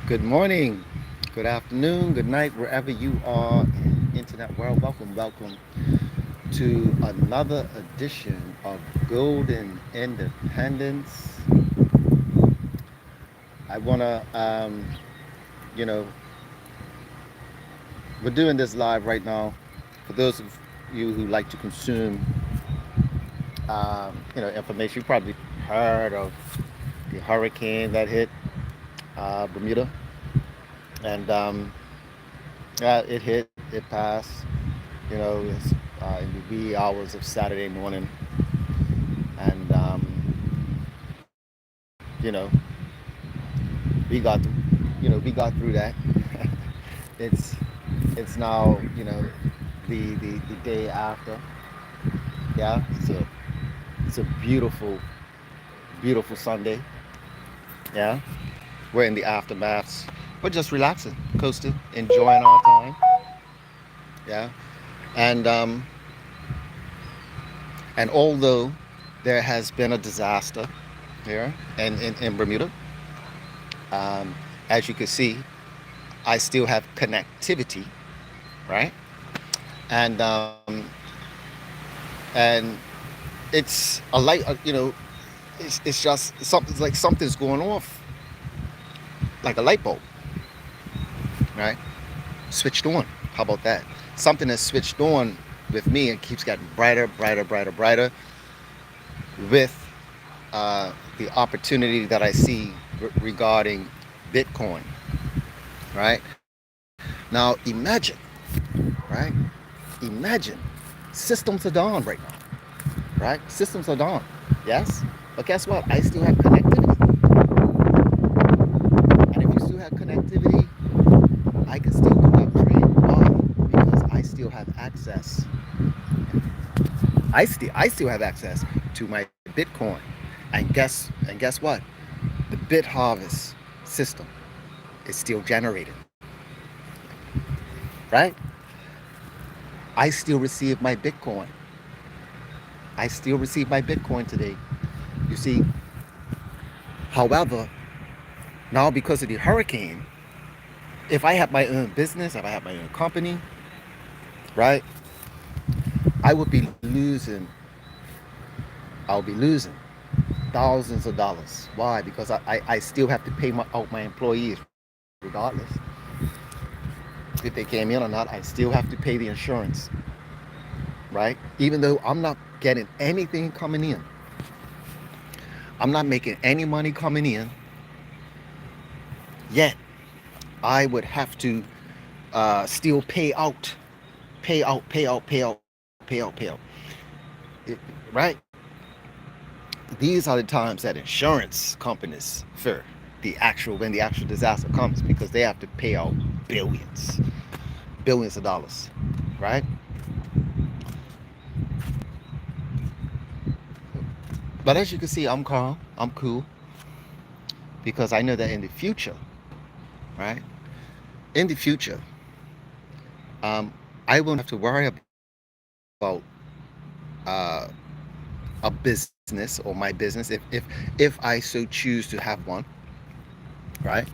Good morning, good afternoon, good night, wherever you are in internet world. Welcome to another edition of Golden Independence. I wanna, you know, we're doing this live right now. For those of you who like to consume, information, you probably heard of the hurricane that hit Bermuda, and it hit, it passed. It's in the wee hours of Saturday morning, and we got, we got through that. it's it's now the day after. Yeah, it's a beautiful Sunday. Yeah, we're in the aftermaths. We're just relaxing, coasting, enjoying our time. Yeah, and although there has been a disaster here in Bermuda, um, as you can see, I still have connectivity, right? And and it's a light, it's just something like something's going off, like a light bulb, right? Switched on. How about that? Something that's switched on with me and keeps getting brighter with the opportunity that I see regarding Bitcoin, right? Now right? Imagine systems are down right now, right? Systems are down, yes? But guess what? I still have connectivity. And if you still have connectivity, I can still conduct trade. Why? Because I still have access. I still have access to my Bitcoin. And guess what? The BitHarvest system is still generating, right? I still receive my Bitcoin. I still receive my Bitcoin today. You see, however, now because of the hurricane, if I have my own business, if I have my own company, right, I would be losing, I'll be losing thousands of dollars. Why? Because I still have to pay out my employees regardless. If they came in or not, I still have to pay the insurance, right? Even though I'm not getting anything coming in, I'm not making any money coming in, yet I would have to still pay out. Right? These are the times that insurance companies fear when the actual disaster comes, because they have to pay out billions, billions of dollars, right? But as you can see, I'm calm, I'm cool, because I know that in the future, right? In the future, um, I won't have to worry about uh, a business or my business if I so choose to have one, right?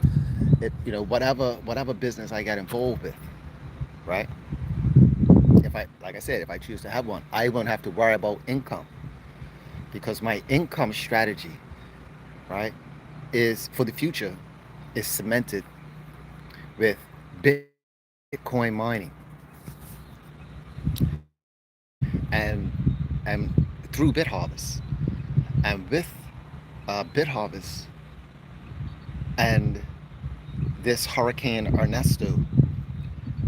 Whatever business I get involved with, right? If I Like I said, if I choose to have one, I won't have to worry about income, because my income strategy, right, is for the future is cemented with Bitcoin mining and through BitHarvest, and with BitHarvest and this Hurricane Ernesto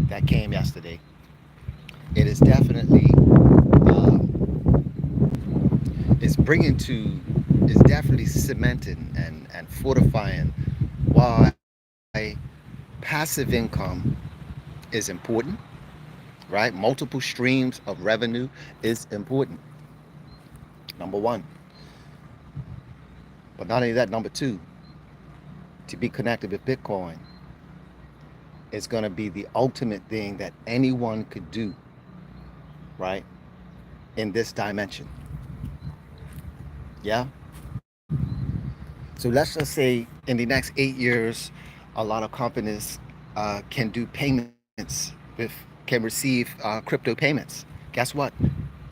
that came yesterday, it is definitely is bringing to is definitely cementing and fortifying why passive income is important, right? Multiple streams of revenue is important. Number one. But not only that, number two, to be connected with Bitcoin is going to be the ultimate thing that anyone could do, right? In this dimension. Yeah. So let's just say in the next 8 years, A lot of companies can do payments with, can receive crypto payments. Guess what?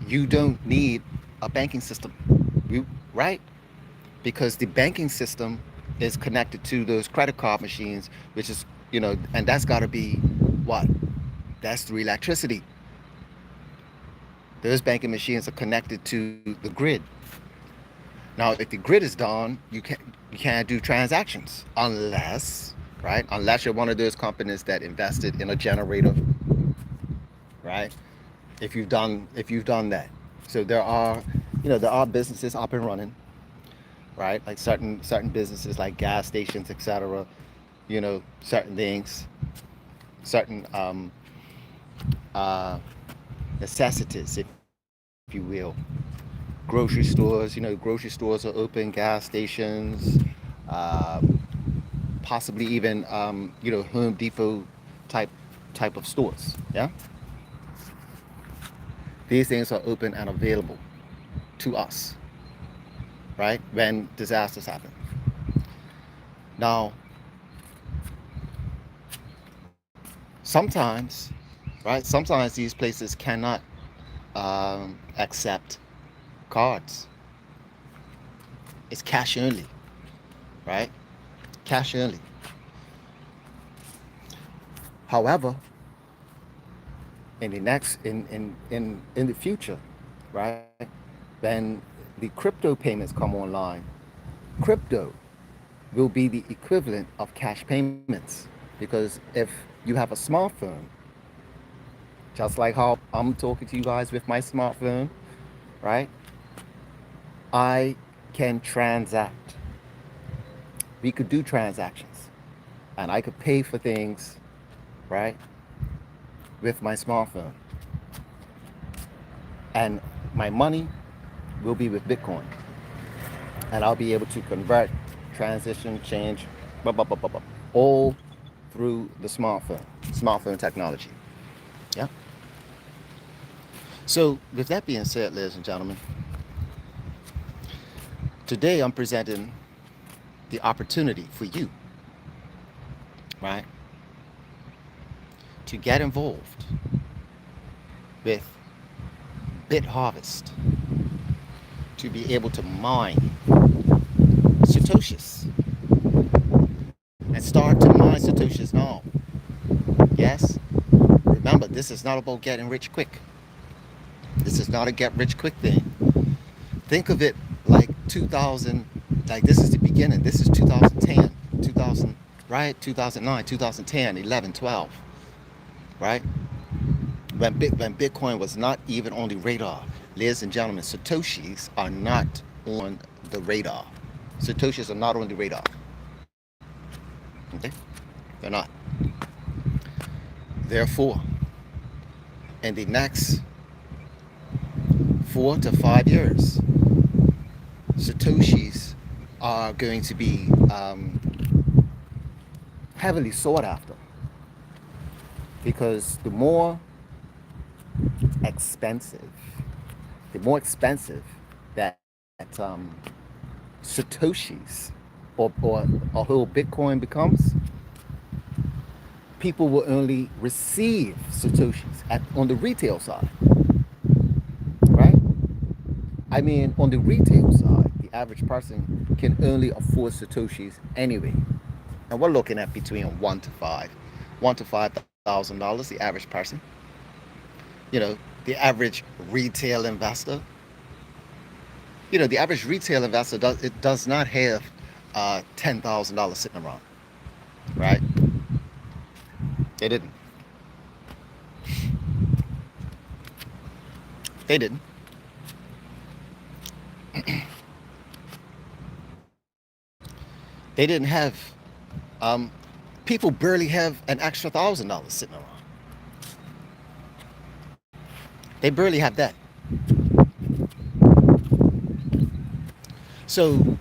You don't need a banking system, you, right? Because the banking system is connected to those credit card machines, which is, and that's got to be what? That's through electricity. Those banking machines are connected to the grid. Now, if the grid is down, you can't do transactions unless, right? Unless you're one of those companies that invested in a generator, right? If you've done that, so there are businesses up and running, right? Like certain businesses like gas stations, etc. Certain things, certain uh, necessities, if you will. Grocery stores, grocery stores are open, gas stations, uh, possibly even Home Depot type type of stores. Yeah, these things are open and available to us, right? When disasters happen. Now, sometimes, right? Sometimes these places cannot accept cards. It's cash only, right? Cash only. However, in the next in the future, right? When the crypto payments come online, crypto will be the equivalent of cash payments, because if you have a smartphone, just like how I'm talking to you guys with my smartphone, right? I can transact. We could do transactions, and I could pay for things, right, with my smartphone. And my money will be with Bitcoin, and I'll be able to convert, transition, change, blah, blah, blah, blah, blah, all through the smartphone technology. Yeah. So, with that being said, ladies and gentlemen, today I'm presenting the opportunity for you, right, to get involved with BitHarvest, to be able to mine Satoshis and start to mine Satoshis now. Yes? Remember, this is not about getting rich quick. This is not a get rich quick thing. Think of it like 2000, like this is the beginning. This is 2010, 2000, right? 2009, 2010, 11, 12, right? When Bitcoin was not even on the radar. Ladies and gentlemen, Satoshis are not on the radar. Satoshis are not on the radar. Okay? They're not. Therefore, in the next 4 to 5 years, Satoshis are going to be heavily sought after, because expensive, the more expensive that Satoshis or a whole Bitcoin becomes, people will only receive Satoshis on the retail side, right? I mean, on the retail side, the average person can only afford Satoshis anyway. And we're looking at between $1,000 to $5,000, the average person. The average retail investor. The average retail investor does not have $10,000 sitting around, right? They didn't. They didn't. They didn't have. People barely have an extra $1,000 sitting around. They barely have that. So,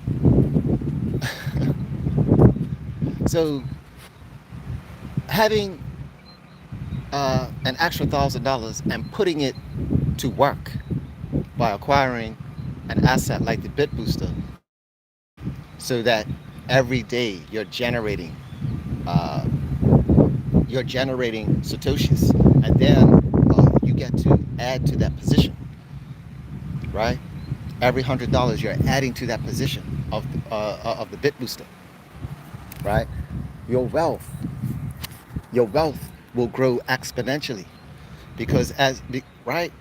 so having an extra $1,000 and putting it to work by acquiring an asset like the BitBooster, so that every day you're generating uh, you're generating satoshis, and then you get to add to that position, right? Every $100 you're adding to that position of the BitBooster, right? Your wealth, your wealth will grow exponentially because right,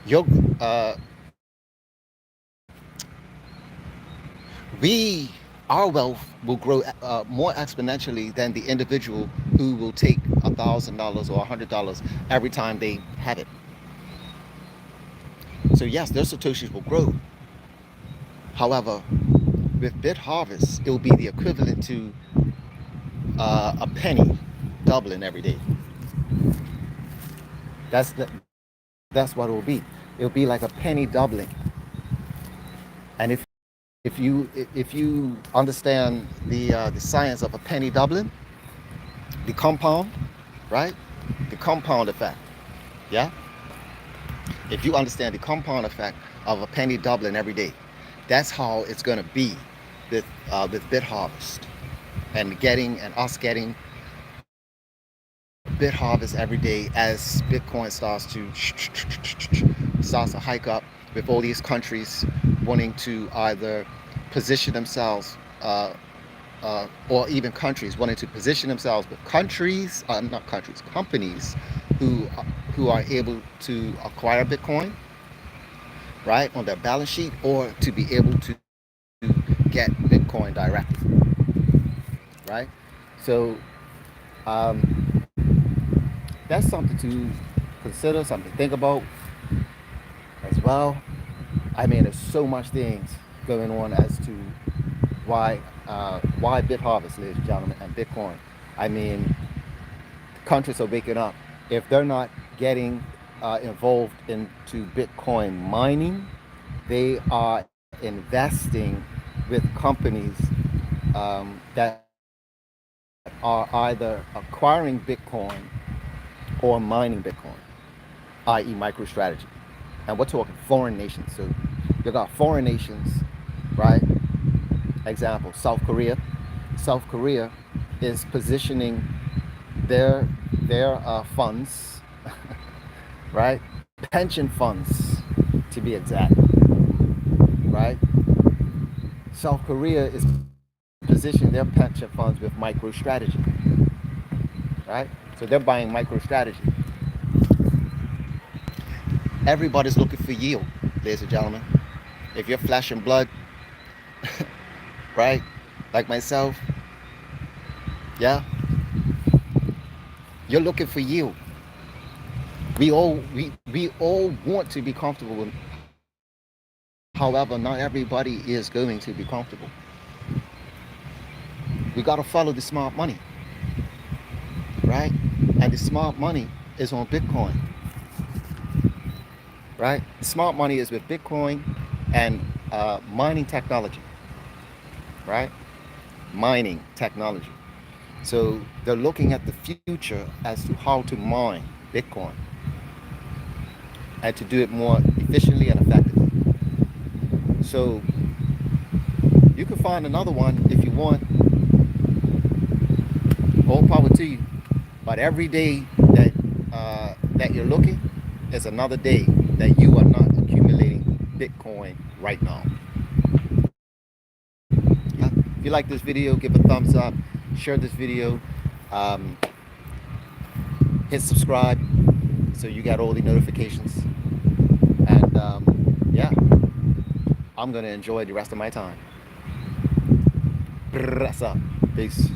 your uh, we our wealth will grow more exponentially than the individual who will take $1,000 or $100 every time they have it. So yes, their satoshis will grow. However, with BitHarvest, it will be the equivalent to a penny doubling every day. That's the, that's what it will be. It will be like a penny doubling. And if you understand the science of a penny doubling, the compound, right? The compound effect, yeah. If you understand the compound effect of a penny doubling every day, that's how it's going to be with BitHarvest and us getting BitHarvest every day as Bitcoin starts to hike up with all these countries wanting to either position themselves or even countries wanting to position themselves with not countries, companies who are able to acquire Bitcoin, right, on their balance sheet, or to be able to get Bitcoin directly, right? So that's something to consider, something to think about as well. I mean, there's so much things going on as to why BitHarvest, ladies and gentlemen, and Bitcoin. I mean, countries are waking up. If they're not getting involved into Bitcoin mining, they are investing with companies that are either acquiring Bitcoin or mining Bitcoin, i.e. MicroStrategy. And we're talking foreign nations. So you got foreign nations, right? Example, South Korea. South Korea is positioning their funds, right? Pension funds, to be exact, right? South Korea is positioning their pension funds with MicroStrategy, right? So they're buying MicroStrategy. Everybody's looking for yield, ladies and gentlemen. If you're flesh and blood, right, like myself, yeah, you're looking for yield. We all want to be comfortable. However, not everybody is going to be comfortable. We got to follow the smart money, right? And the smart money is on Bitcoin, right? The smart money is with Bitcoin and mining technology, right? Mining technology. So they're looking at the future as to how to mine Bitcoin and to do it more efficiently and effectively. So you can find another one if you want. All power to you. But every day that you're looking is another day that you are not accumulating Bitcoin right now. Yeah. If you like this video, give a thumbs up, share this video, hit subscribe so you got all the notifications. And yeah, I'm gonna enjoy the rest of my time. What's up? Peace.